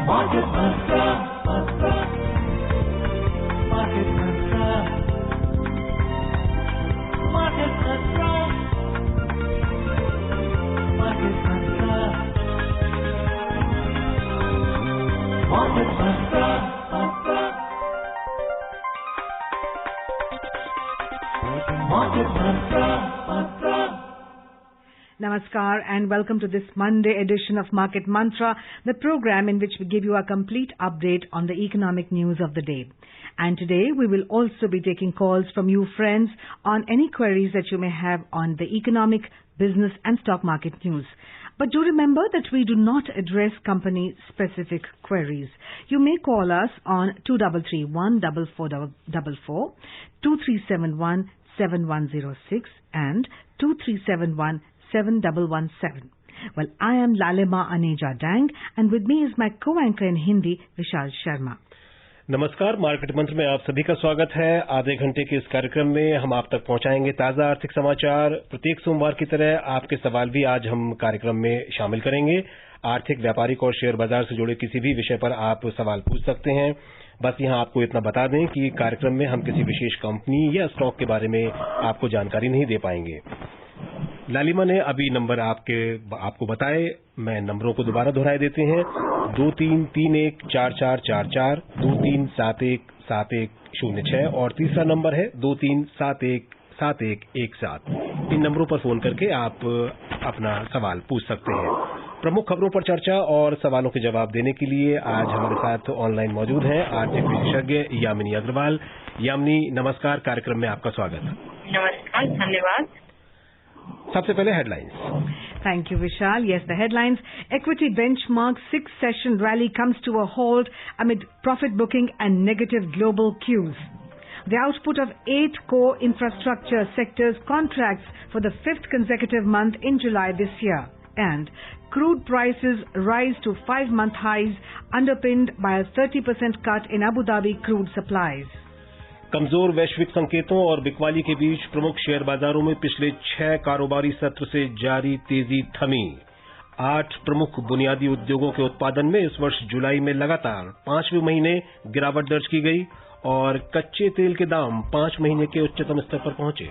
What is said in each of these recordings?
Market Mantra, Market Mantra, Market Mantra, Market Mantra, Market Mantra, Market Mantra. Namaskar and welcome to this Monday edition of Market Mantra, the program in which we give you a complete update on the economic news of the day. And today we will also be taking calls from you friends on any queries that you may have on the economic, business and stock market news. But do remember that we do not address company-specific queries. You may call us on 2331-4444, 2371-7106 and 2371-7117. Well, I am Lalema Aneja Dang and with me is my co-anchor in Hindi, Vishal Sharma. नमस्कार, market मंत्र में आप सभी का स्वागत है। आधे घंटे के इस कार्यक्रम में हम आप तक पहुंचाएंगे ताजा आर्थिक समाचार। प्रत्येक सोमवार की तरह आपके सवाल भी आज हम कार्यक्रम में शामिल करेंगे। आर्थिक, व्यापारिक और शेयर बाजार से जुड़े किसी भी विषय पर आप सवाल पूछ सकते हैं। बस यहाँ आपको इतना बता दें कि कार्यक्रम में हम किसी विशेष कंपनी या स्टॉक के बारे में आपको जानकारी नहीं दे पाएंगे। लालिमा ने अभी नंबर आपको बताए, मैं नंबरों को दोबारा दोहराए देते हैं। 23314444, 23717106 और तीसरा नंबर है 23717117। इन नंबरों पर फोन करके आप अपना सवाल पूछ सकते हैं। प्रमुख खबरों पर चर्चा और सवालों के जवाब देने के लिए आज हमारे साथ ऑनलाइन मौजूद हैं आर्थिक विशेषज्ञ यामिनी अग्रवाल। यामिनी, नमस्कार, कार्यक्रम में आपका स्वागत। नमस्कार, धन्यवाद। सबसे पहले headlines. Thank you, Vishal. Yes, the headlines. Equity benchmark six-session rally comes to a halt amid profit booking and negative global cues. The output of 8 core infrastructure sectors contracts for the 5th consecutive month in July this year. And crude prices rise to 5-month highs, underpinned by a 30% cut in Abu Dhabi crude supplies. कमजोर वैश्विक संकेतों और बिकवाली के बीच प्रमुख share बाजारों में पिछले 6 कारोबारी सत्र से जारी तेजी थमी। 8 प्रमुख बुनियादी उद्योगों के उत्पादन में इस वर्ष जुलाई में लगातार 5वें महीने गिरावट दर्ज की गई और कच्चे तेल के दाम 5 महीने के उच्चतम स्तर पर पहुंचे।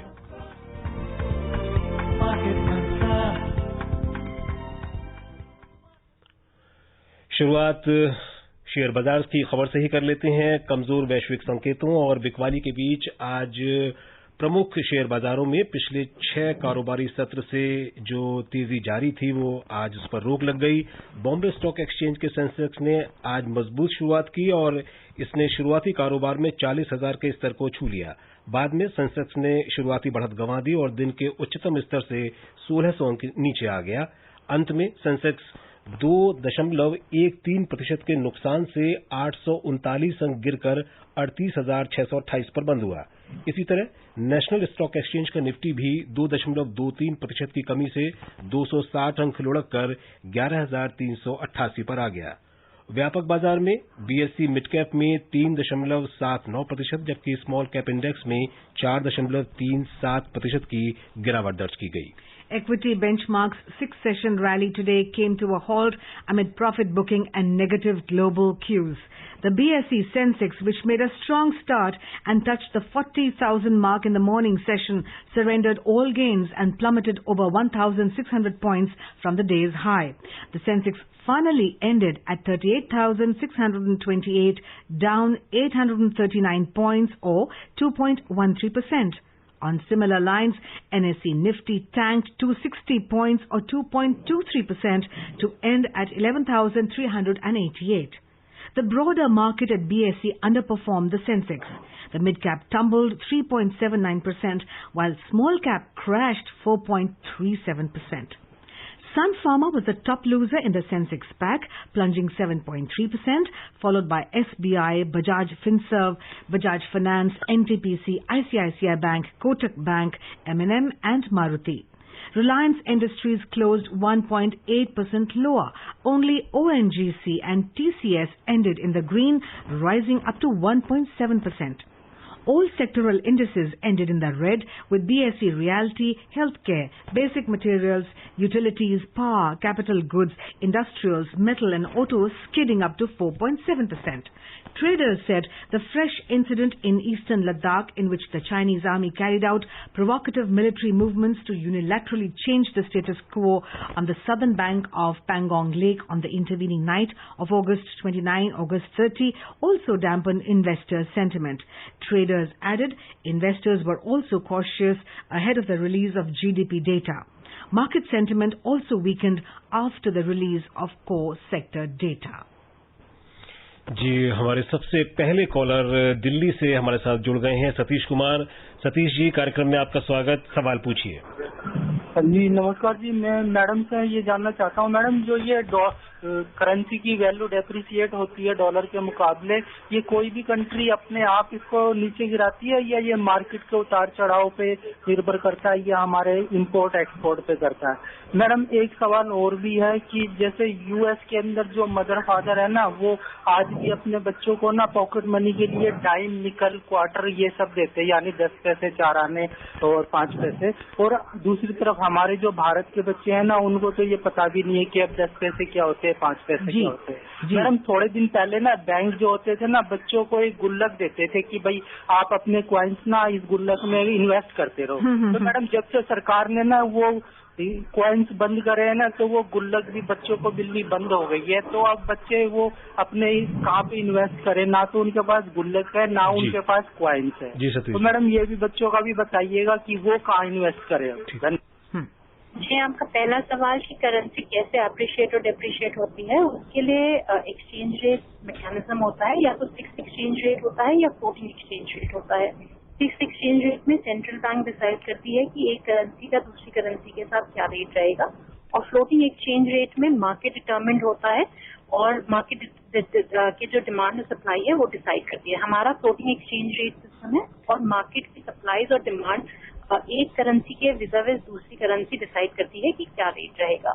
शुरुआत शेयर बाजार की खबर से ही कर लेते हैं। कमजोर वैश्विक संकेतों और बिकवाली के बीच आज प्रमुख शेयर बाजारों में पिछले 6 कारोबारी सत्र से जो तेजी जारी थी वो आज उस पर रोक लग गई। बॉम्बे स्टॉक एक्सचेंज के सेंसेक्स ने आज मजबूत शुरुआत की और इसने शुरुआती कारोबार में 40,000 के स्तर को छू लिया। बाद में सेंसेक्स ने शुरुआती बढ़त गंवा दी और दिन के उच्चतम स्तर से 1600 अंक नीचे आ गया। अंत में सेंसेक्स 2.13% के नुकसान से 839 अंक गिरकर 38,628 पर बंद हुआ। इसी तरह नेशनल स्टॉक एक्सचेंज का निफ्टी भी 2.23% की कमी से 260 अंक लुढ़ककर 11,388 पर आ गया। व्यापक बाजार में बीएसई मिड कैप में 3.79%, जबकि स्मॉल कैप इंडेक्स में 4.37% की गिरावट दर्ज की गई। Equity benchmark's six-session rally today came to a halt amid profit booking and negative global cues. The BSE Sensex, which made a strong start and touched the 40,000 mark in the morning session, surrendered all gains and plummeted over 1,600 points from the day's high. The Sensex finally ended at 38,628, down 839 points or 2.13%. On similar lines, NSE Nifty tanked 260 points or 2.23% to end at 11,388. The broader market at BSE underperformed the Sensex. The mid-cap tumbled 3.79%, while small-cap crashed 4.37%. Sun Pharma was the top loser in the Sensex pack, plunging 7.3%, followed by SBI, Bajaj Finserv, Bajaj Finance, NTPC, ICICI Bank, Kotak Bank, M&M and Maruti. Reliance Industries closed 1.8% lower. Only ONGC and TCS ended in the green, rising up to 1.7%. All sectoral indices ended in the red, with BSE Realty, Healthcare, Basic Materials, Utilities, power, capital goods, industrials, metal and autos skidding up to 4.7%. Traders said the fresh incident in eastern Ladakh, in which the Chinese army carried out provocative military movements to unilaterally change the status quo on the southern bank of Pangong Lake on the intervening night of August 29, August 30, also dampened investor sentiment. Traders added investors were also cautious ahead of the release of GDP data. Market sentiment also weakened after the release of core sector data. जी, हमारे सबसे पहले collar Delhi से हमारे साथ जुड़ गए हैं सतीश कुमार। सतीश जी, कार्यक्रम में आपका स्वागत। सवाल पूछिए। जी नमस्कार जी, मैं मैडम से ये जानना चाहता हूँ मैडम, जो ये करेंसी की वैल्यू डेप्रिसिएट होती है डॉलर के मुकाबले, ये कोई भी कंट्री अपने आप इसको नीचे गिराती है या ये मार्केट के उतार चढ़ाव पे निर्भर करता है या हमारे इंपोर्ट एक्सपोर्ट पे करता है? मैडम एक सवाल और भी है कि जैसे यूएस के अंदर जो मदर फादर है ना, वो आज भी अपने बच्चों को ना पॉकेट मनी के लिए डाइम, निकल, क्वार्टर ये सब देते हैं, यानी 10 पैसे, 4 आने और 5 पैसे। और दूसरी तरफ हमारे जो भारत के बच्चे हैं ना, उनको तो ये पता भी नहीं है कि अब 10 पैसे क्या होते हैं, 5 पैसे क्या होते हैं। मैडम थोड़े दिन पहले ना बैंक जो होते थे ना, बच्चों को एक गुल्लक देते थे कि भाई आप अपने क्वाइंस ना इस गुल्लक में इन्वेस्ट करते रहो। तो मैडम जब से सरकार ने ना वो क्वाइंस बंद करे हैं ना, तो वो गुल्लक भी बच्चों को मिलनी बंद हो गई है। तो अब बच्चे वो अपने कहाँ पे इन्वेस्ट करें, ना तो उनके पास गुल्लक है ना उनके पास क्वाइंस है। तो मैडम ये भी बच्चों का भी बताइएगा कि वो कहाँ इन्वेस्ट करें। जी, आपका पहला सवाल कि करेंसी कैसे अप्रिशिएट और डिप्रिशिएट होती है, उसके लिए एक्सचेंज रेट मैकेनिज्म होता है, या तो फिक्स्ड एक्सचेंज रेट होता है या फ्लोटिंग एक्सचेंज रेट होता है। फिक्स्ड एक्सचेंज रेट में सेंट्रल बैंक डिसाइड करती है कि एक करेंसी का दूसरी करेंसी के साथ क्या रेट रहेगा, और फ्लोटिंग एक्सचेंज रेट में मार्केट डिटरमिन्ड होता है और मार्केट के जो डिमांड और सप्लाई है वो डिसाइड करती है। हमारा फ्लोटिंग एक्सचेंज रेट सिस्टम है और मार्केट की सप्लाईज और डिमांड एक करेंसी के विज़ाविज़ दूसरी करेंसी डिसाइड करती है कि क्या रेट रहेगा।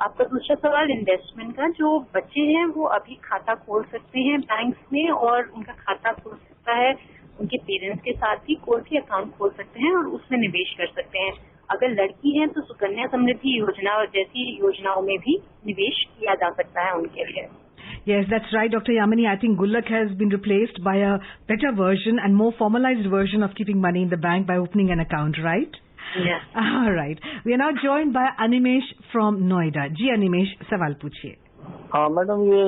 आपका दूसरा सवाल इन्वेस्टमेंट का, जो बच्चे हैं वो अभी खाता खोल सकते हैं बैंक्स में, और उनका खाता खोल सकता है उनके पेरेंट्स के साथ भी कोई भी अकाउंट खोल सकते हैं और उसमें निवेश कर सकते हैं। अगर लड़की है तो सुकन्या समृद्धि योजना जैसी योजनाओं में भी निवेश किया जा सकता है उनके लिए। Yes, that's right, Dr. Yamini. I think Gullak has been replaced by a better version and more formalized version of keeping money in the bank by opening an account, right? Yes. All right. We are now joined by Animesh from Noida. Ji Animesh, सवाल पूछिए। हाँ madam, ये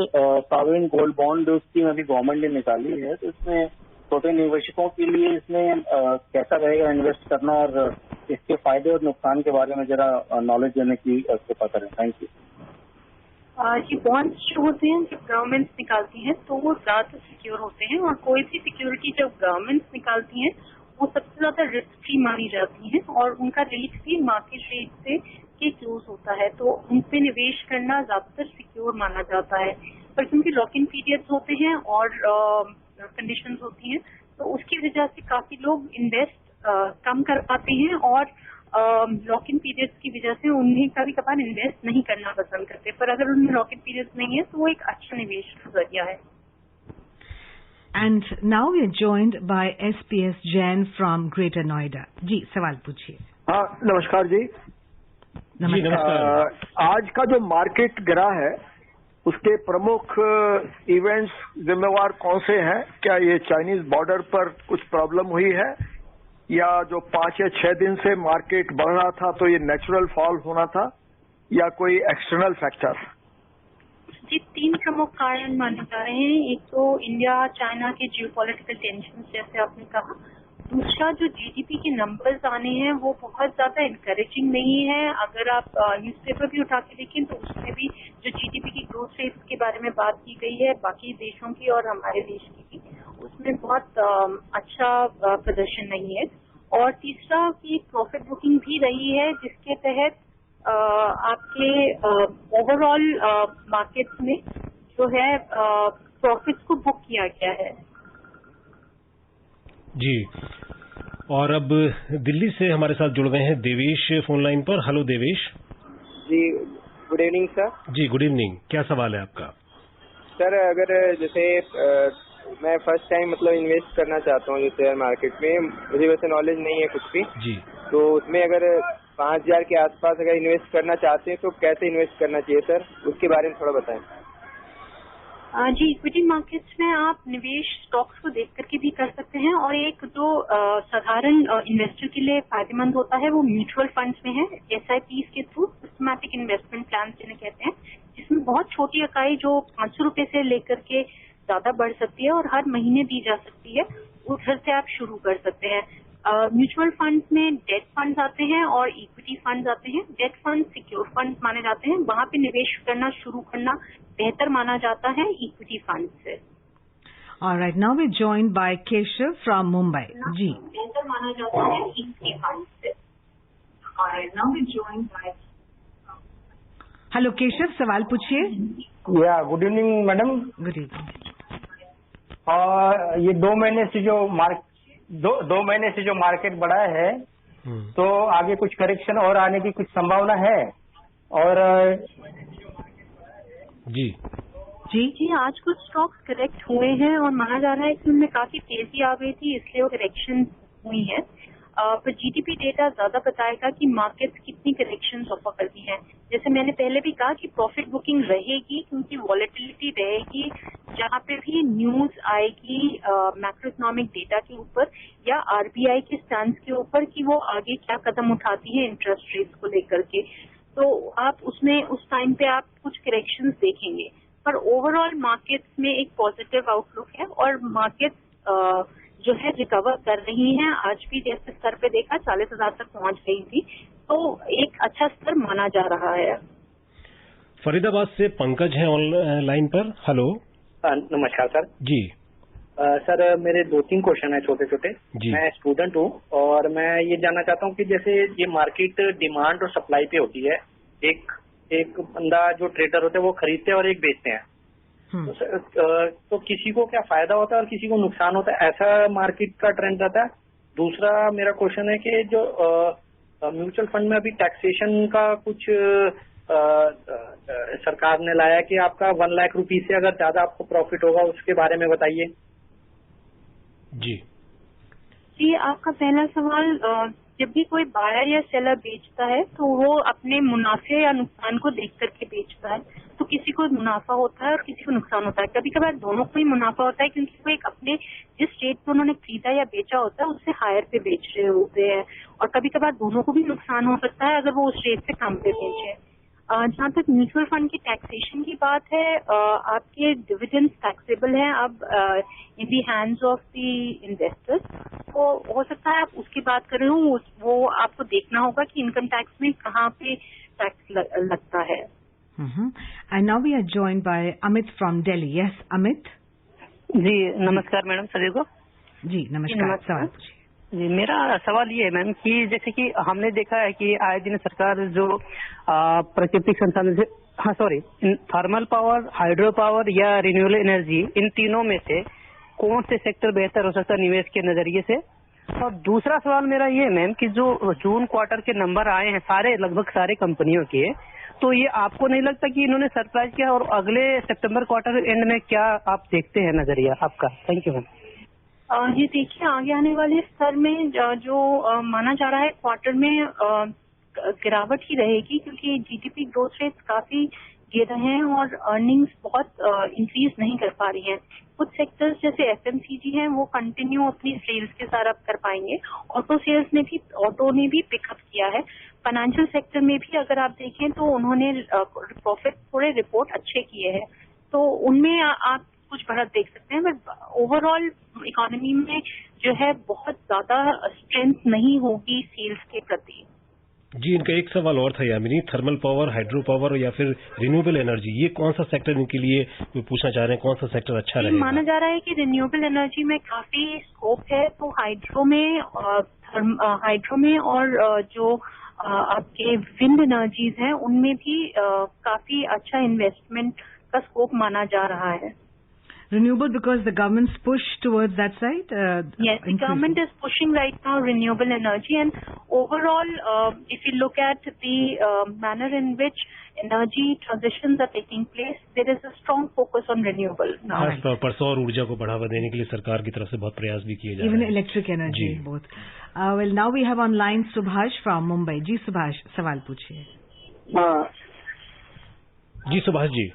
sovereign gold bond scheme अभी government ने निकाली है, तो इसमें छोटे निवेशकों के लिए इसमें कैसा रहेगा इन्वेस्ट करना, और इसके फायदे और नुकसान के बारे में जरा नॉलेज देने की कृपा करें। Thank you. ये बॉन्ड्स जो होते हैं जब गवर्नमेंट्स निकालती हैं तो वो ज्यादा सिक्योर होते हैं, और कोई भी सिक्योरिटी जब गवर्नमेंट्स निकालती हैं वो सबसे ज्यादा रिस्क फ्री मानी जाती है, और उनका रेट भी मार्केट रेट से के क्लोज होता है, तो उन पे निवेश करना ज्यादातर सिक्योर माना जाता है। पर क्योंकि लॉक इन पीरियड्स होते हैं और कंडीशंस होती हैं, तो उसकी वजह से काफी लोग इन्वेस्ट कम कर पाते हैं, और लॉक इन पीरियड्स की वजह से उन्हें कभी कभार इन्वेस्ट नहीं करना पसंद करते। पर अगर उनमें लॉक इन पीरियड्स नहीं है तो वो एक अच्छा निवेश का जरिया है। And now we are joined by SPS Jain from Greater Noida. जी सवाल पूछिए। हाँ नमस्कार जी। नमस्कार। आज का जो मार्केट गिरा है उसके प्रमुख इवेंट्स जिम्मेवार कौन से हैं? क्या ये चाइनीज बॉर्डर पर कुछ प्रॉब्लम हुई है, या जो 5 या 6 दिन से मार्केट बढ़ रहा था तो ये नेचुरल फॉल होना था, या कोई एक्सटर्नल फैक्टर? जी 3 प्रमुख कारण माने जा रहे हैं। एक तो इंडिया चाइना के जियोपॉलिटिकल टेंशन जैसे आपने कहा, दूसरा जो जीडीपी के नंबर्स आने हैं वो बहुत ज्यादा इनकरेजिंग नहीं है। अगर आप न्यूज़पेपर भी उठा के देखें तो उसमें भी जो जीडीपी की ग्रोथ रेट के बारे में बात की गई है बाकी देशों की और हमारे देश की भी, उसमें बहुत अच्छा प्रदर्शन नहीं है। और तीसरा कि प्रॉफिट बुकिंग भी रही है जिसके तहत आपके ओवरऑल मार्केट में जो है प्रॉफिट्स को बुक किया गया है। जी, और अब दिल्ली से हमारे साथ जुड़ गए हैं देवेश फोन लाइन पर। हेलो देवेश जी, गुड इवनिंग सर। जी गुड इवनिंग, क्या सवाल है आपका? सर अगर जैसे मैं फर्स्ट टाइम मतलब इन्वेस्ट करना चाहता हूँ जो शेयर मार्केट में, मुझे वैसे नॉलेज नहीं है कुछ भी जी, तो उसमें अगर 5,000 के आसपास अगर इन्वेस्ट करना चाहते हैं तो कैसे इन्वेस्ट करना चाहिए सर, उसके बारे में थोड़ा बताएं। जी, इक्विटी मार्केट्स में आप निवेश स्टॉक्स को देख करके भी कर सकते हैं, और एक जो साधारण इन्वेस्टर के लिए फायदेमंद होता है वो म्यूचुअल फंड्स में है, SIPs के थ्रू, सिस्टमैटिक इन्वेस्टमेंट प्लान जिन्हें कहते हैं, जिसमें बहुत छोटी इकाई जो 500 रुपए से लेकर के ज्यादा बढ़ सकती है और हर महीने दी जा सकती है, उधर से आप शुरू कर सकते हैं। म्यूचुअल फंड्स में डेट फंड्स आते हैं और इक्विटी फंड्स आते हैं। डेट फंड सिक्योर फंड्स माने जाते हैं, वहां पे निवेश करना शुरू करना बेहतर माना जाता है इक्विटी फंड से। All right, now we're joined by Keshav from Mumbai. जी, बेहतर माना जाता है इक्विटी फंड से। All right, now we're joined by hello Keshav, सवाल पूछिए। या good evening madam. Good evening. ये 2 महीने से जो दो महीने से जो मार्केट बढ़ा है, तो आगे कुछ करेक्शन और आने की कुछ संभावना है? और जी, आज कुछ स्टॉक्स करेक्ट हुए हैं और माना जा रहा है कि उनमें काफी तेजी आ गई थी, इसलिए वो करेक्शन हुई है। पर GDP डेटा ज्यादा बताएगा कि मार्केट्स कितनी करेक्शन ऑफर करती हैं। जैसे मैंने पहले भी कहा कि प्रॉफिट बुकिंग रहेगी, क्योंकि वॉलेटिलिटी रहेगी। जहां पे भी न्यूज आएगी मैक्रो इकोनॉमिक डेटा के ऊपर या RBI के स्टैंड के ऊपर कि वो आगे क्या कदम उठाती है इंटरेस्ट रेट्स को लेकर के, तो आप उसमें उस टाइम पे आप कुछ करेक्शंस देखेंगे। पर ओवरऑल मार्केट्स में एक पॉजिटिव आउटलुक है और मार्केट्स जो है रिकवर कर रही हैं। आज भी जैसे स्तर पे देखा 40,000 तक पहुंच गई थी, तो एक अच्छा स्तर माना जा रहा है। फरीदाबाद से पंकज हैं ऑनलाइन पर। हेलो। नमस्कार सर। जी सर, मेरे 2-3 क्वेश्चन है छोटे छोटे। मैं स्टूडेंट हूँ और मैं ये जानना चाहता हूँ कि जैसे ये मार्केट डिमांड और सप्लाई पे होती है, एक बंदा जो ट्रेडर होते हैं वो खरीदते हैं और एक बेचते हैं, तो किसी को क्या फायदा होता है और किसी को नुकसान होता है, ऐसा मार्केट का ट्रेंड रहता है। दूसरा मेरा क्वेश्चन है कि जो म्यूचुअल फंड में अभी टैक्सेशन का कुछ सरकार ने लाया कि आपका 1 लाख रुपए से अगर ज्यादा आपको प्रॉफिट होगा, उसके बारे में बताइए। जी, आपका पहला सवाल, जब भी कोई बायर या सेलर बेचता है तो वो अपने मुनाफे या नुकसान को देख करके बेचता है। तो किसी को मुनाफा होता है और किसी को नुकसान होता है। कभी कभार दोनों को ही मुनाफा होता है, क्योंकि वो एक अपने जिस रेट पे उन्होंने खरीदा या बेचा होता है उससे हायर पे बेच रहे होते हैं, और कभी कभार दोनों को भी नुकसान हो सकता है अगर वो उस रेट से कम पे बेचे। जहाँ तक म्यूचुअल फंड की टैक्सेशन की बात है, आपके डिविडेंड्स टैक्सेबल हैं अब in the hands of the investors. तो हो सकता है आप उसकी बात कर रहे हो, वो आपको देखना होगा कि इनकम टैक्स में कहाँ पे टैक्स लगता है। And now we are joined by Amit from Delhi. Yes, Amit. जी नमस्कार मैडम सभी को। जी नमस्कार। सवाल पूछिए। जी, मेरा सवाल ये है मैम कि जैसे कि हमने देखा है कि आए दिन सरकार जो प्राकृतिक संसाधन से थर्मल पावर, हाइड्रो पावर या रिन्यूएबल एनर्जी, इन तीनों में से कौन से सेक्टर बेहतर हो सकता है निवेश के नजरिए से? और दूसरा सवाल मेरा ये मैम कि जो जून क्वार्टर के नंबर आए हैं लगभग सारे कंपनियों के, तो ये आपको नहीं लगता कि इन्होंने सरप्राइज किया? और अगले सितंबर क्वार्टर एंड में क्या आप देखते हैं नजरिया आपका? Thank you ma'am. ये देखिए, आगे आने वाले स्तर में जो माना जा रहा है क्वार्टर में गिरावट ही रहेगी, क्योंकि GDP ग्रोथ रेट काफी गिर रहे हैं और अर्निंग्स बहुत इंक्रीज नहीं कर पा रही हैं। कुछ सेक्टर्स जैसे FMCG हैं वो कंटिन्यू अपनी सेल्स के साथ अब कर पाएंगे। ऑटो ने भी पिकअप किया है। फाइनेंशियल सेक्टर में भी अगर आप देखें तो उन्होंने प्रॉफिट थोड़े रिपोर्ट अच्छे किए हैं, तो उनमें आप कुछ बढ़त देख सकते हैं। बट ओवरऑल इकोनॉमी में जो है बहुत ज्यादा स्ट्रेंथ नहीं होगी सेल्स के प्रति। जी, इनका एक सवाल और था Yamini, thermal power, hydro power या फिर रिन्यूएबल एनर्जी, ये कौन सा सेक्टर इनके लिए पूछना चाह रहे हैं, कौन सा सेक्टर अच्छा रहेगा? माना जा रहा है कि रिन्यूएबल एनर्जी में काफी स्कोप है, तो हाइड्रो में और जो आपके विंड एनर्जीज हैं उनमें भी काफी अच्छा इन्वेस्टमेंट का स्कोप माना जा रहा है। Renewable, because the government's push towards that side? Yes, the government is pushing right now renewable energy, and overall, if you look at the manner in which energy transitions are taking place, there is a strong focus on renewable now. खास तौर पर सौर ऊर्जा को बढ़ावा देने के लिए सरकार की तरफ से बहुत प्रयास भी किए जा रहे हैं. Even electric energy, both. Well, now we have online Subhash from Mumbai. जी सुभाष, सवाल पूछिए. जी सुभाष जी.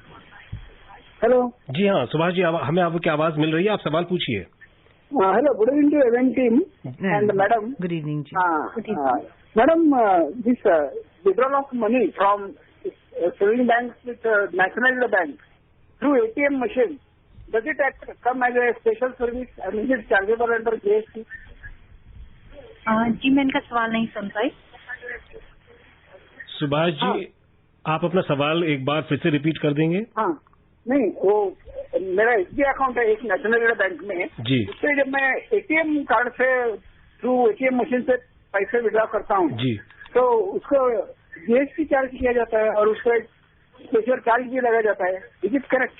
हेलो. जी हाँ सुभाष जी, हमें आपकी आवाज मिल रही है, आप सवाल पूछिए. Hello, good evening to event team and madam. Good evening ji. Madam, this withdrawal of money from saving banks with national bank through ATM machine, does it come as a special service and is it chargeable under GST? जी मैं इनका सवाल नहीं समझाई. सुभाष जी, आप अपना सवाल एक बार फिर से रिपीट कर देंगे? हाँ, नहीं, वो मेरा SBI अकाउंट है एक नेशनल बैंक में जी. उससे जब मैं ATM कार्ड से थ्रू ATM मशीन से पैसे विड्रॉ करता हूँ जी, तो उसको GST चार्ज किया जाता है और उसको एक स्पेशल चार्ज भी लगाया जाता है. Is it correct?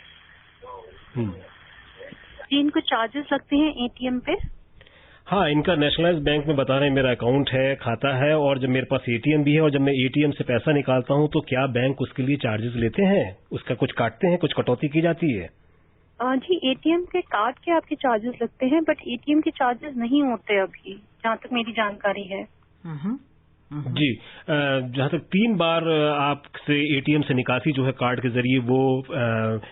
जी, इनको चार्जेस लगते हैं ATM पे? हाँ, इनका नेशनलाइज बैंक में बता रहे हैं मेरा अकाउंट है, खाता है, और जब मेरे पास ATM भी है और जब मैं ATM से पैसा निकालता हूँ तो क्या बैंक उसके लिए चार्जेस लेते हैं? उसका कुछ काटते हैं, कुछ कटौती की जाती है? जी, ATM के कार्ड के आपके चार्जेस लगते हैं, बट ATM के चार्जेस नहीं होते अभी, जहाँ तक मेरी जानकारी है. जी, जहाँ तक 3 बार आपसे ATM से निकासी जो है कार्ड के जरिए वो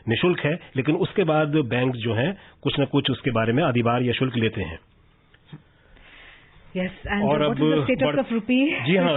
निःशुल्क है, लेकिन उसके बाद बैंक जो है कुछ न कुछ उसके बारे में अधिभार या शुल्क लेते हैं. Yes, and और what is the status of rupee? जी हाँ,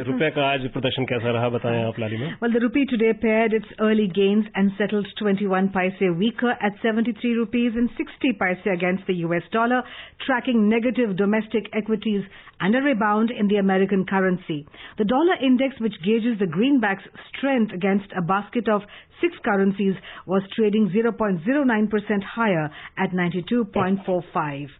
रुपए का आज प्रदर्शन कैसा रहा, बताएं आप लालिमा. Well, the rupee today paired its early gains and settled 21 paise weaker at 73 rupees and 60 paise against the US dollar, tracking negative domestic equities and a rebound in the American currency. The dollar index, which gauges the greenback's strength against a basket of 6 currencies, was trading 0.09% higher at 92.45.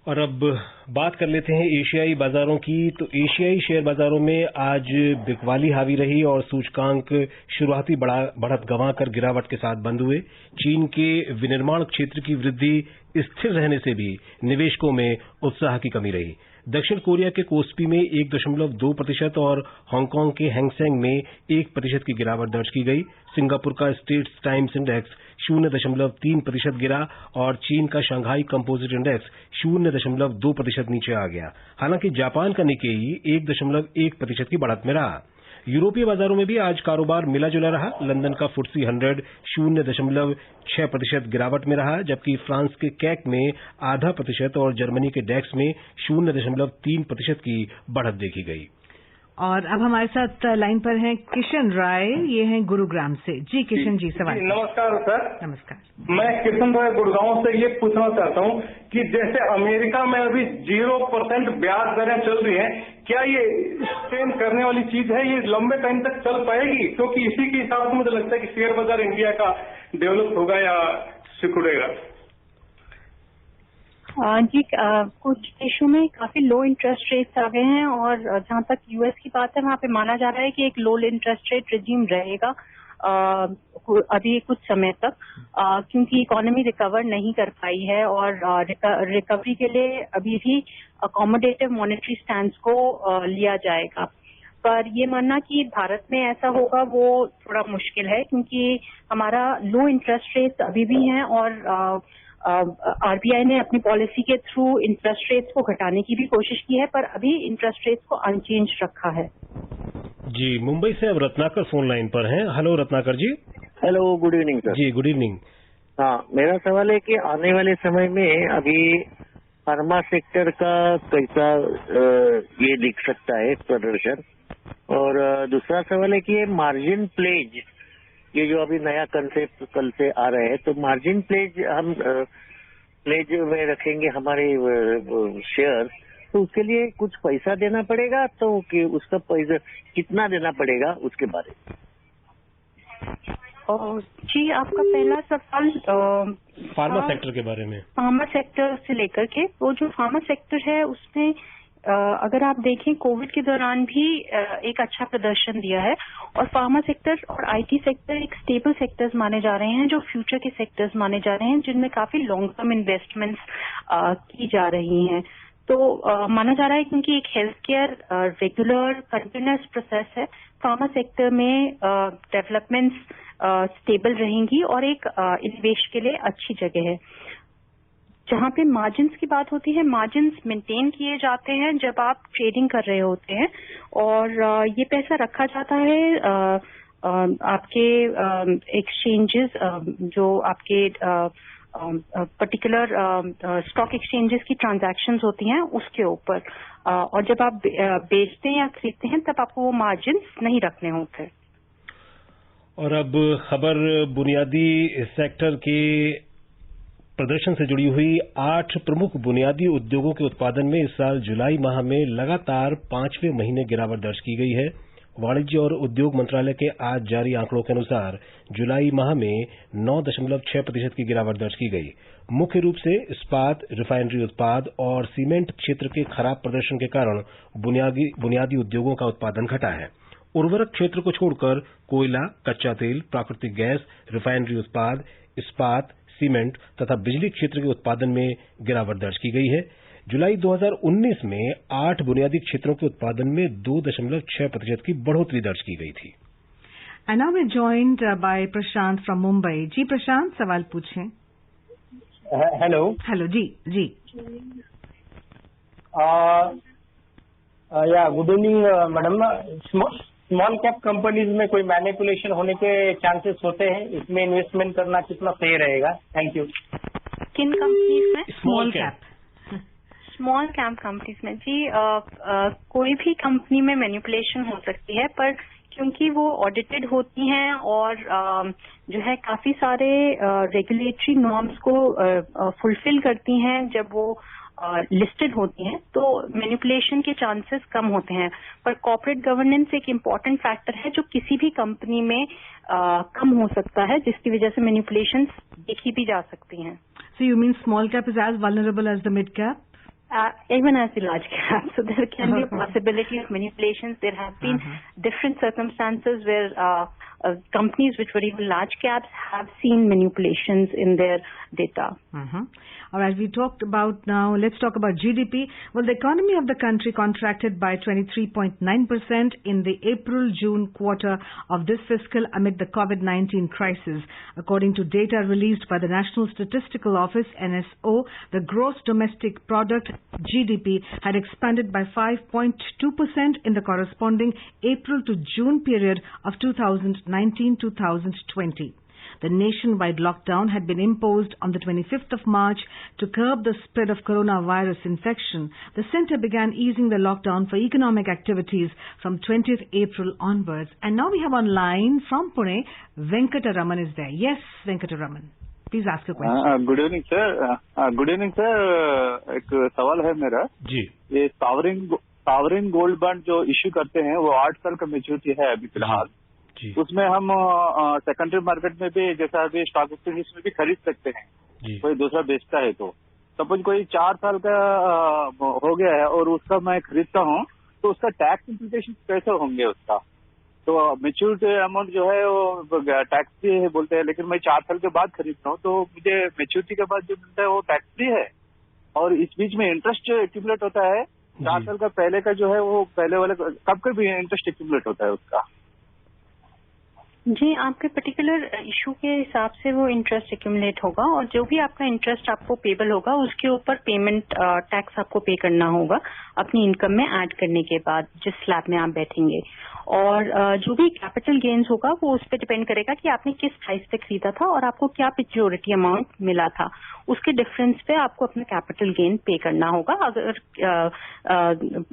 और अब बात कर लेते हैं एशियाई बाजारों की. तो एशियाई शेयर बाजारों में आज बिकवाली हावी रही और सूचकांक शुरुआती बढ़त गंवाकर गिरावट के साथ बंद हुए. चीन के विनिर्माण क्षेत्र की वृद्धि स्थिर रहने से भी निवेशकों में उत्साह की कमी रही. दक्षिण कोरिया के कोस्पी में 1.2% और हांगकांग के हैंगसेंग में 1% की गिरावट दर्ज की गई. सिंगापुर का स्टेट्स टाइम्स इंडेक्स 0.3% गिरा और चीन का शंघाई कंपोजिट इंडेक्स 0.2% नीचे आ गया. हालांकि जापान का निकेई 1.1% की बढ़त में रहा. यूरोपीय बाजारों में भी आज कारोबार मिला जुला रहा. लंदन का FTSE 100 0.6% गिरावट में रहा, जबकि फ्रांस के कैक में 0.5% और जर्मनी के डेक्स में 0.3% की बढ़त देखी गई. और अब हमारे साथ लाइन पर हैं किशन राय, ये हैं गुरुग्राम से. जी किशन जी, सवाल. नमस्कार सर. नमस्कार. मैं किशन राय गुड़गांव से ये पूछना चाहता हूँ कि जैसे अमेरिका में अभी 0% ब्याज दरें चल रही हैं, क्या ये स्टेन करने वाली चीज है? ये लंबे टाइम तक चल पाएगी? क्योंकि इसी के हिसाब से मुझे लगता है कि शेयर बाजार इंडिया का डेवलप होगा या सिकुड़ेगा. जी, कुछ देशों में काफी लो इंटरेस्ट रेट्स आ गए हैं और जहाँ तक US की बात है वहाँ पे माना जा रहा है कि एक लो इंटरेस्ट रेट रिजीम रहेगा अभी कुछ समय तक, क्योंकि इकोनॉमी रिकवर नहीं कर पाई है और रिकवरी के लिए अभी भी अकोमोडेटिव मॉनेटरी स्टैंड को लिया जाएगा. पर ये मानना कि भारत में ऐसा होगा वो थोड़ा मुश्किल है, क्योंकि हमारा लो इंटरेस्ट रेट्स अभी भी हैं और RBI ने अपनी पॉलिसी के थ्रू इंटरेस्ट रेट्स को घटाने की भी कोशिश की है, पर अभी इंटरेस्ट रेट्स को अनचेंज रखा है. जी, मुंबई से अब रत्नाकर फोन लाइन पर हैं. Hello Ratnakar ji. Hello, good evening sir. जी, गुड इवनिंग. हाँ, मेरा सवाल है कि आने वाले समय में अभी फार्मा सेक्टर का कैसा ये दिख सकता है प्रदर्शन, और दूसरा सवाल है कि ये मार्जिन प्लेज, ये जो अभी नया कंसेप्ट कल से आ रहे हैं, तो मार्जिन प्लेज हम प्लेज में रखेंगे हमारे शेयर, तो उसके लिए कुछ पैसा देना पड़ेगा, तो कि उसका पैसा कितना देना पड़ेगा उसके बारे में. जी, आपका पहला सवाल फार्मा सेक्टर के बारे में. फार्मा सेक्टर से लेकर के, वो जो फार्मा सेक्टर है उसमें अगर आप देखें कोविड के दौरान भी एक अच्छा प्रदर्शन दिया है और फार्मा सेक्टर और IT सेक्टर एक स्टेबल सेक्टर्स माने जा रहे हैं, जो फ्यूचर के सेक्टर्स माने जा रहे हैं, जिनमें काफी लॉन्ग टर्म इन्वेस्टमेंट्स की जा रही हैं. तो माना जा रहा है क्योंकि एक health care regular continuous process है, फार्मा सेक्टर में डेवलपमेंट्स स्टेबल रहेंगी और एक निवेश के लिए अच्छी जगह है। जहां पे मार्जिन्स की बात होती है, मार्जिन्स मेंटेन किए जाते हैं जब आप ट्रेडिंग कर रहे होते हैं और ये पैसा रखा जाता है आपके एक्सचेंजेस, जो आपके पर्टिकुलर स्टॉक एक्सचेंजेस की ट्रांजैक्शंस होती हैं उसके ऊपर, और जब आप बेचते हैं या खरीदते हैं तब आपको वो मार्जिन्स नहीं रखने होते। और अब खबर बुनियादी सेक्टर के प्रदर्शन से जुड़ी हुई। 8 प्रमुख बुनियादी उद्योगों के उत्पादन में इस साल जुलाई माह में लगातार 5वें महीने गिरावट दर्ज की गई है। वाणिज्य और उद्योग मंत्रालय के आज जारी आंकड़ों के अनुसार जुलाई माह में 9.6% की गिरावट दर्ज की गई। मुख्य रूप से इस्पात, रिफाइनरी उत्पाद और सीमेंट क्षेत्र के खराब प्रदर्शन के कारण बुनियादी उद्योगों का उत्पादन घटा है। उर्वरक क्षेत्र को छोड़कर कोयला, कच्चा तेल, प्राकृतिक गैस, रिफाइनरी उत्पाद, इस्पात, सीमेंट तथा बिजली क्षेत्र के उत्पादन में गिरावट दर्ज की गई है। जुलाई 2019 में 8 बुनियादी क्षेत्रों के उत्पादन में 2.6% की बढ़ोतरी दर्ज की गई थी। And now we're joined by Prashant from Mumbai. जी प्रशांत, सवाल पूछें। हेलो। हेलो जी। या good evening madam. Small cap companies में कोई मैनिपुलेशन होने के चांसेस होते हैं, इसमें इन्वेस्टमेंट करना कितना सही रहेगा? Thank you. किन कंपनीज में? Small cap. Small cap companies में जी कोई भी कंपनी में मैनिपुलेशन हो सकती है, पर क्योंकि वो ऑडिटेड होती हैं और जो है काफी सारे रेगुलेटरी नॉर्म्स को फुलफिल करती हैं जब वो लिस्टेड होती हैं, तो मैनिपुलेशन के चांसेस कम होते हैं। पर कॉर्पोरेट गवर्नेंस एक इम्पॉर्टेंट फैक्टर है जो किसी भी कंपनी में कम हो सकता है, जिसकी वजह से मैनिपुलेशन देखी भी जा सकती हैं। So you mean small cap is as vulnerable as the mid cap? Even as the large cap. So there can be a possibility of manipulations. There have been different circumstances where companies which were even large caps have seen manipulations in their data. All right, we talked about now. Let's talk about GDP. Well, the economy of the country contracted by 23.9% in the April-June quarter of this fiscal amid the COVID-19 crisis. According to data released by the National Statistical Office, NSO, the gross domestic product, GDP, had expanded by 5.2% in the corresponding April to June period of 2019-2020. The nationwide lockdown had been imposed on the 25th of March to curb the spread of coronavirus infection. The centre began easing the lockdown for economic activities from 20th April onwards. And now we have online from Pune, Venkataraman is there. Yes, Venkataraman. Please ask your question. Good evening sir. Good evening sir. एक सवाल है मेरा जी। ये सावरिन gold bond जो issue करते हैं वो 8 साल का मेच्योरिटी है अभी फिलहाल, उसमें हम सेकेंडरी मार्केट में भी जैसा अभी स्टॉक एक्सचेंज में भी खरीद सकते हैं, कोई दूसरा बेचता है तो सपोज कोई 4 साल का हो गया है और उसका मैं खरीदता हूँ तो उसका टैक्स इम्प्लीकेशन कैसे होंगे उसका? तो मेच्योरिटी अमाउंट जो है वो टैक्स फ्री है बोलते हैं, लेकिन मैं 4 साल के बाद खरीदता हूँ तो मुझे मेच्योरिटी के बाद जो मिलता है वो टैक्स फ्री है, और इस बीच में इंटरेस्ट जो एक्यूमुलेट होता है 4 साल का पहले का जो है वो पहले वाले कब का भी इंटरेस्ट एक्यूमुलेट होता है उसका? जी, आपके पर्टिकुलर इशू के हिसाब से वो इंटरेस्ट एक्यूमुलेट होगा और जो भी आपका इंटरेस्ट आपको पेबल होगा उसके ऊपर पेमेंट टैक्स आपको पे करना होगा अपनी इनकम में ऐड करने के बाद जिस स्लैब में आप बैठेंगे। और जो भी कैपिटल गेन्स होगा वो उस पर डिपेंड करेगा कि आपने किस प्राइस पे खरीदा था और आपको क्या मेच्योरिटी अमाउंट मिला था, उसके डिफरेंस पे आपको अपना कैपिटल गेन पे करना होगा। अगर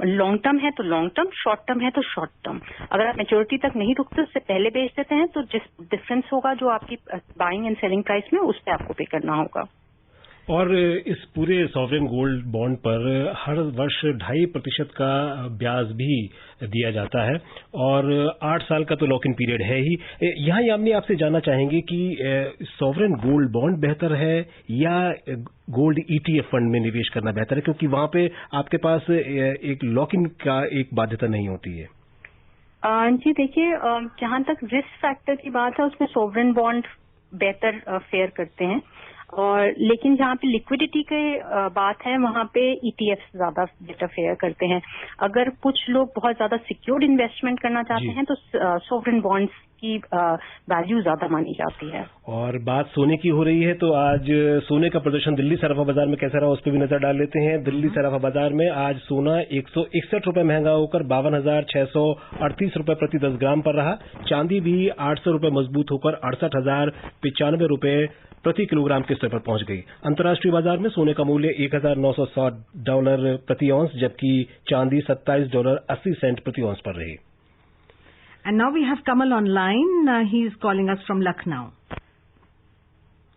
लॉन्ग टर्म है तो लॉन्ग टर्म, शॉर्ट टर्म है तो शॉर्ट टर्म। अगर आप मेच्योरिटी तक नहीं रुकते उससे पहले बेच देते हैं तो जिस डिफरेंस होगा जो आपकी बाइंग एंड सेलिंग प्राइस में उस पर आपको पे करना होगा। और इस पूरे सॉवरेन गोल्ड बॉन्ड पर हर वर्ष 2.5% का ब्याज भी दिया जाता है और 8 साल का तो लॉक इन पीरियड है ही। यहाँ यामिनी आपसे जानना चाहेंगे कि सॉवरेन गोल्ड बॉन्ड बेहतर है या गोल्ड ETF फंड में निवेश करना बेहतर है, क्योंकि वहां पे आपके पास एक लॉक इन का एक बाध्यता नहीं होती है? जी देखिए, जहां तक रिस्क फैक्टर की बात है उसमें सॉवरेन बॉन्ड बेहतर फेयर करते हैं। और लेकिन जहाँ पे लिक्विडिटी की बात है वहाँ पे ETF ज्यादा बेटर फेयर करते हैं। अगर कुछ लोग बहुत ज्यादा सिक्योर्ड इन्वेस्टमेंट करना चाहते हैं तो सोवरेन बॉन्ड्स की वैल्यू ज्यादा मानी जाती है। और बात सोने की हो रही है तो आज सोने का प्रदर्शन दिल्ली सराफा बाजार में कैसा रहा उस पर भी नजर डाल लेते हैं। दिल्ली सराफा बाजार में आज सोना 161 रुपए महंगा होकर 52,638 रुपए प्रति 10 ग्राम पर रहा। चांदी भी 800 रुपए मजबूत होकर 68,095 रुपए प्रति किलोग्राम के स्तर पर पहुंच गई। अंतर्राष्ट्रीय बाजार में सोने का मूल्य $1,960 प्रति औंस जबकि चांदी $27.80 प्रति औंस पर रही। And now we have Kamal online. He is calling us from Lucknow.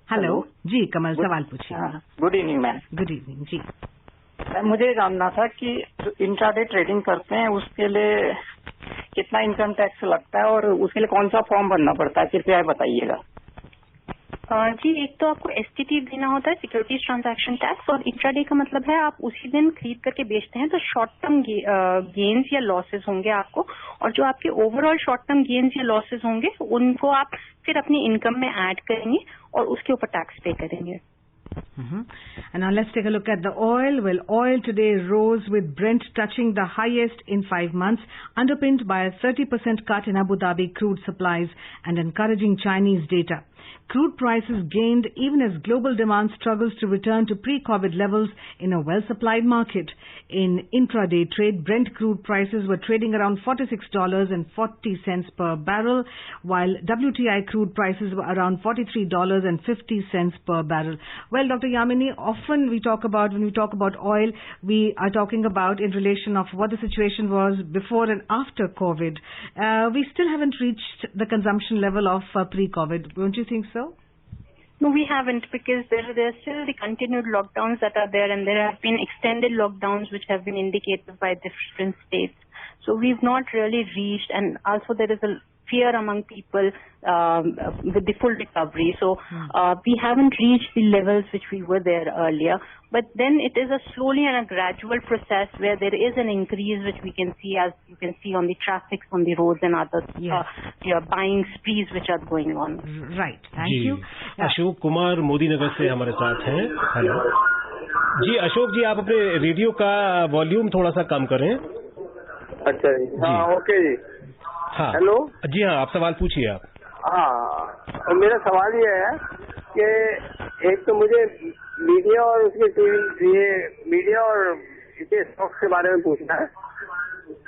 Hello. जी कमल सवाल पूछिए। Good evening ma'am. Good evening जी। मुझे जानना था कि जो इंट्राडे ट्रेडिंग करते हैं उसके लिए कितना इनकम टैक्स लगता है और उसके लिए कौन सा फॉर्म भरना पड़ता है, कृपया बताइएगा। जी, एक तो आपको STT देना होता है, सिक्योरिटीज ट्रांजैक्शन टैक्स, और इंट्राडे का मतलब है आप उसी दिन खरीद करके बेचते हैं तो शॉर्ट टर्म गेन्स या लॉसेस होंगे आपको, और जो आपके ओवरऑल शॉर्ट टर्म गेन्स या लॉसेस होंगे उनको आप फिर अपनी इनकम में ऐड करेंगे और उसके ऊपर टैक्स पे करेंगे। And now let's take a look at the oil. Well, oil today rose with Brent touching the highest in 5 months, underpinned by a 30% cut in Abu Dhabi crude supplies and encouraging Chinese data. Crude prices gained even as global demand struggles to return to pre-COVID levels in a well-supplied market. In intraday trade, Brent crude prices were trading around $46.40 per barrel, while WTI crude prices were around $43.50 per barrel. Well, Dr. Yamini, often when we talk about oil, we are talking about in relation of what the situation was before and after COVID. We still haven't reached the consumption level of pre-COVID. Don't you think so? No, we haven't, because there are still the continued lockdowns that are there, and there have been extended lockdowns which have been indicated by different states. So we've not really reached, and also there is a fear among people with the full recovery. So we haven't reached the levels which we were there earlier. But then it is a slowly and a gradual process where there is an increase which we can see, as you can see on the traffic on the roads and other buying sprees which are going on. Right. Thank you. Ashok Kumar Modi नगर से हमारे साथ हैं। Hello जी अशोक जी, आप अपने radio का volume थोड़ा सा कम करें। अच्छा जी, हाँ ओके जी। हाँ हेलो जी, हाँ आप सवाल पूछिए आप। हाँ, मेरा सवाल ये है कि एक तो मुझे मीडिया और इसके स्टॉक्स के बारे में पूछना है,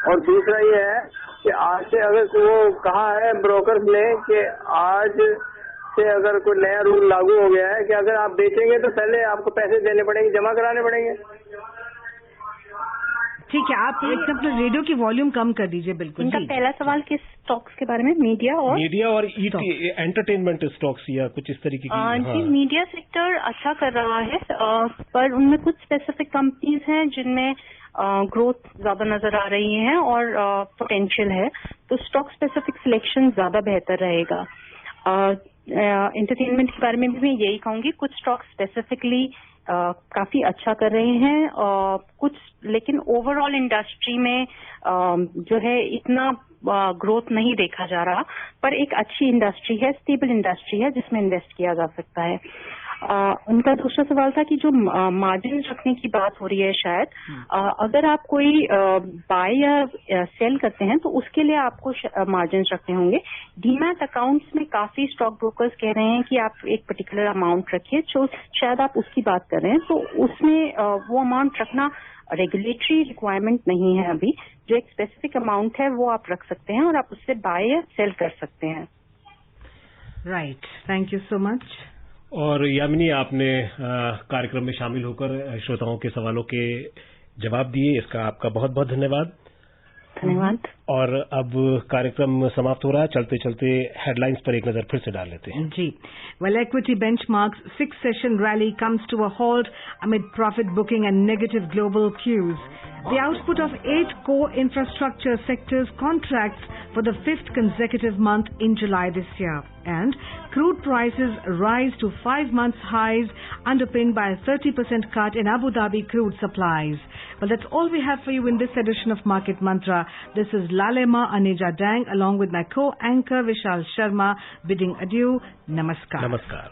और दूसरा ये है कि आज से अगर वो कहा है ब्रोकर्स ने कि आज से अगर कोई नया रूल लागू हो गया है कि अगर आप बेचेंगे तो पहले आपको पैसे देने पड़ेंगे, जमा कराने पड़ेंगे। ठीक है, आप एक अपना रेडियो की वॉल्यूम कम कर दीजिए। बिल्कुल। इनका पहला सवाल किस स्टॉक्स के बारे में? मीडिया और एंटरटेनमेंट स्टॉक्स या कुछ इस तरीके की। जी, मीडिया सेक्टर अच्छा कर रहा है, पर उनमें कुछ स्पेसिफिक कंपनीज हैं जिनमें ग्रोथ ज्यादा नजर आ रही है और पोटेंशियल है, तो स्टॉक स्पेसिफिक सिलेक्शन ज्यादा बेहतर रहेगा। एंटरटेनमेंट के बारे में भी मैं यही कहूंगी, कुछ स्टॉक स्पेसिफिकली काफी अच्छा कर रहे हैं, कुछ लेकिन ओवरऑल इंडस्ट्री में जो है इतना ग्रोथ नहीं देखा जा रहा, पर एक अच्छी इंडस्ट्री है, स्टेबल इंडस्ट्री है जिसमें इन्वेस्ट किया जा सकता है। उनका दूसरा सवाल था कि जो मार्जिन रखने की बात हो रही है, शायद अगर आप कोई बाय या सेल करते हैं तो उसके लिए आपको मार्जिन रखने होंगे। डीमैट अकाउंट्स में काफी स्टॉक ब्रोकर्स कह रहे हैं कि आप एक पर्टिकुलर अमाउंट रखिए, जो शायद आप उसकी बात कर रहे हैं, तो उसमें वो अमाउंट रखना रेगुलेटरी रिक्वायरमेंट नहीं है अभी। जो एक स्पेसिफिक अमाउंट है वो आप रख सकते हैं और आप उससे बाय या सेल कर सकते हैं। Right, thank you so much. और यामिनी, आपने कार्यक्रम में शामिल होकर श्रोताओं के सवालों के जवाब दिए, इसका आपका बहुत बहुत धन्यवाद। धन्यवाद। और अब कार्यक्रम समाप्त हो रहा है, चलते चलते हेडलाइंस पर एक नजर फिर से डाल लेते हैं। जी, well, equity benchmarks 6-session rally comes to a halt amid profit booking and negative global cues. The output of 8 core infrastructure sectors contracts for the 5th consecutive month in July this year. And crude prices rise to 5 months highs, underpinned by a 30% cut in Abu Dhabi crude supplies. Well, that's all we have for you in this edition of Market Mantra. This is Lalema Aneja Dang along with my co-anchor Vishal Sharma bidding adieu. Namaskar. Namaskar.